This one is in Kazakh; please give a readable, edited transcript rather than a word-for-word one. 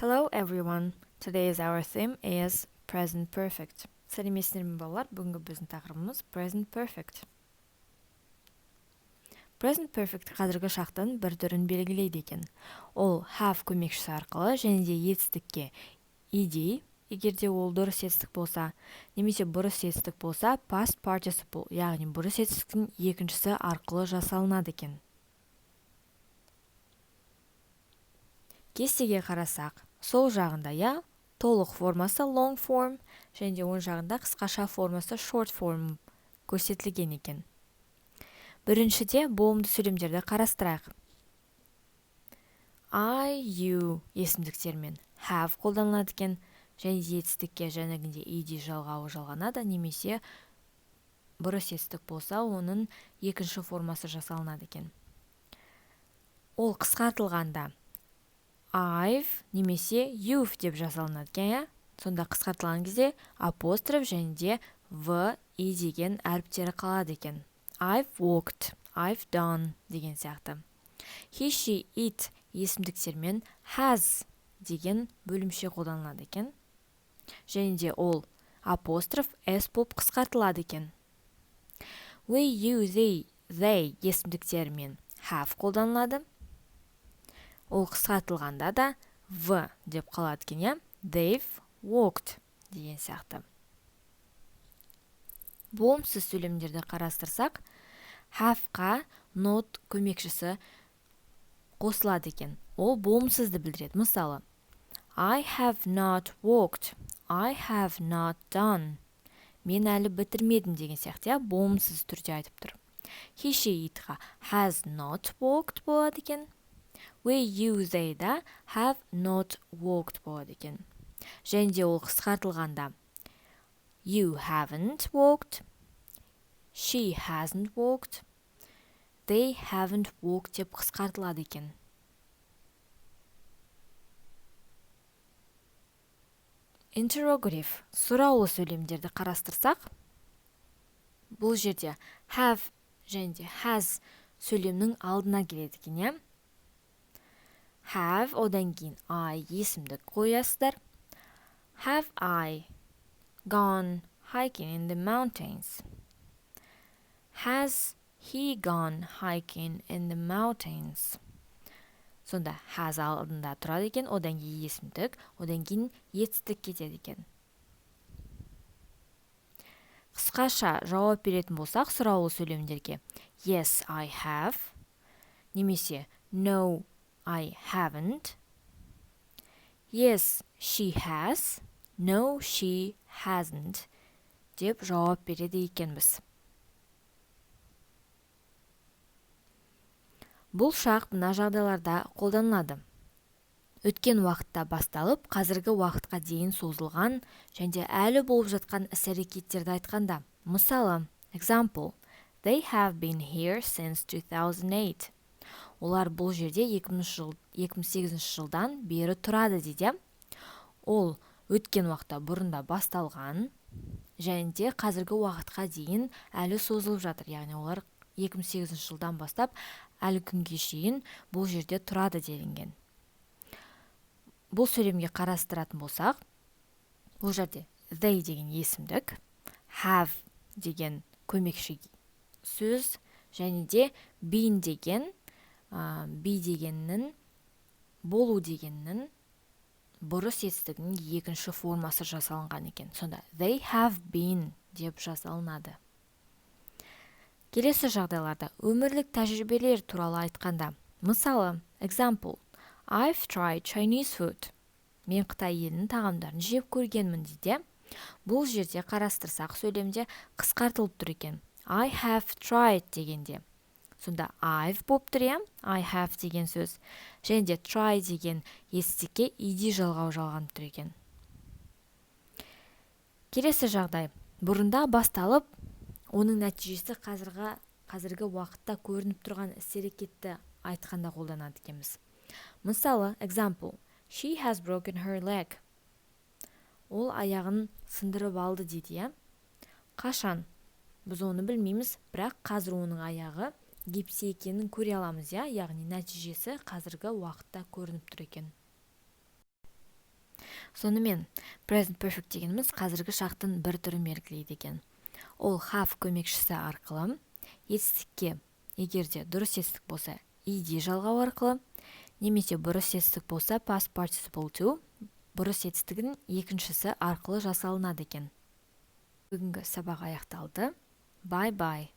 Hello everyone. Today's our theme is present perfect. Сәлеметсіздер ме балалар? Бүгінгі біздің тақырыбымыз present perfect. Present perfect қазіргі шақтың бір түрін белгілейді екен. Ол have көмекшісі арқылы және де етістікке ed, егерде ол дұрыс етістік болса, немесе бұрыс етістік болса, past participle, яғни бұрыс етістіктің екіншісі арқылы жасалынады екен. Кестеге қарасақ, сол жағында толық формасы long form және де оң жағында қысқаша формасы short form көрсетілген екен. Біріншіде болымды сөйлемдерді қарастырайық. I, you есімдіктермен have қолданылады екен, және де етістікке жәнегінде ed жалғауы жалғанады, немесе бұрыс етістік болса, оның екінші формасы жасалынады екен. Ол қысқартылғанда I've немесе you've деп жасалынады екен, сонда қысқартылған кезде апостроф және де v, и деген әріптері қалады екен. I've walked, I've done деген сияқты. He, she, it есімдіктермен has деген бөлімше қолданылады екен. Және де ол апостроф s болып қысқартылады екен. We, you, they есімдіктермен have қолданылады. Ол қысқартылғанда да v деп қалады екен, They've walked деген сияқты. Болымсыз сөйлемдерді қарастырсақ, have-қа not көмекшісі қосылады екен. Ол болымсызды білдіреді. Мысалы, I have not walked, I have not done. Мен әлі бітірмедім деген сияқты, болымсыз түрде айтып тұр. He, she, it-ға has not walked болады екен. We, you, they да have not walked болады екен. Және де ол қысқартылғанда You haven't walked, she hasn't walked, they haven't walked деп қысқартылады екен. Interrogative, сұраулы сөйлемдерді қарастырсақ, бұл жерде have және де has сөйлемнің алдына келеді екен, Have, одан кейін I есімдік қоясыздар. Have I gone hiking in the mountains? Has he gone hiking in the mountains? Сонда has алдында тұрады екен, одан кейін есімдік, одан кейін етістік кетеді екен. Қысқаша жауап беретін болсақ, сұраулы сөйлемдерге Yes, I have, немесе No, I haven't. Yes, she has. No, she hasn't. Деп жауап береді екенбіз. Бұл шарт мына жағдайларда қолданылады. Өткен уақытта басталып, қазіргі уақытқа дейін созылған және әлі болып жатқан іс-әрекеттерді айтқанда. Мысалы, example, They have been here since 2008. Олар бұл жерде 2008 жылдан бері тұрады дейді. Ол өткен уақытта бұрында басталған және де қазіргі уақытқа дейін әлі созылып жатыр. Яғни олар 2008 жылдан бастап әлі күнге шейін бұл жерде тұрады делінген. Бұл сөйлемге қарастыратын болсақ, бұл жерде they деген есімдік, have деген көмекші сөз және де been деген be дегеннің, болу дегеннің бұрыс етістігінің екінші формасы жасалынған екен. Сонда they have been деп жасалынады. Келесі жағдайларда өмірлік тәжірибелер туралы айтқанда. Мысалы, example, I've tried Chinese food. Мен Қытай елінің тағамдарын жеп көргенмін дейді. Бұл жерде қарастырсақ сөйлемде қысқартылып тұр екен. I have tried дегенде. Сонда I've болып тұр, I have деген сөз. Және де try деген етістікке ed жалғау жалған тұр екен. Келесі жағдай. Бұрында басталып, оның нәтижесі қазіргі уақытта көрініп тұрған іс-әрекетті айтқанда қолданады екенбіз. Мысалы, example, She has broken her leg. Ол аяғын сындырып алды дейді. Қашан? Біз оны білмейміз, бірақ қазір оның аяғы гипсте екенін көре аламыз, яғни нәтижесі қазіргі уақытта көрініп тұр екен. Сонымен present perfect дегеніміз қазіргі шақтың бір түрін белгілейді екен. Ол have көмекшісі арқылы, етістікке егерде дұрыс етістік болса ed жалғау арқылы, немесе бұрыс етістік болса past participle to бұрыс етістігінің екіншісі арқылы жасалынады екен. Бүгінгі сабақ аяқталды. Bye bye.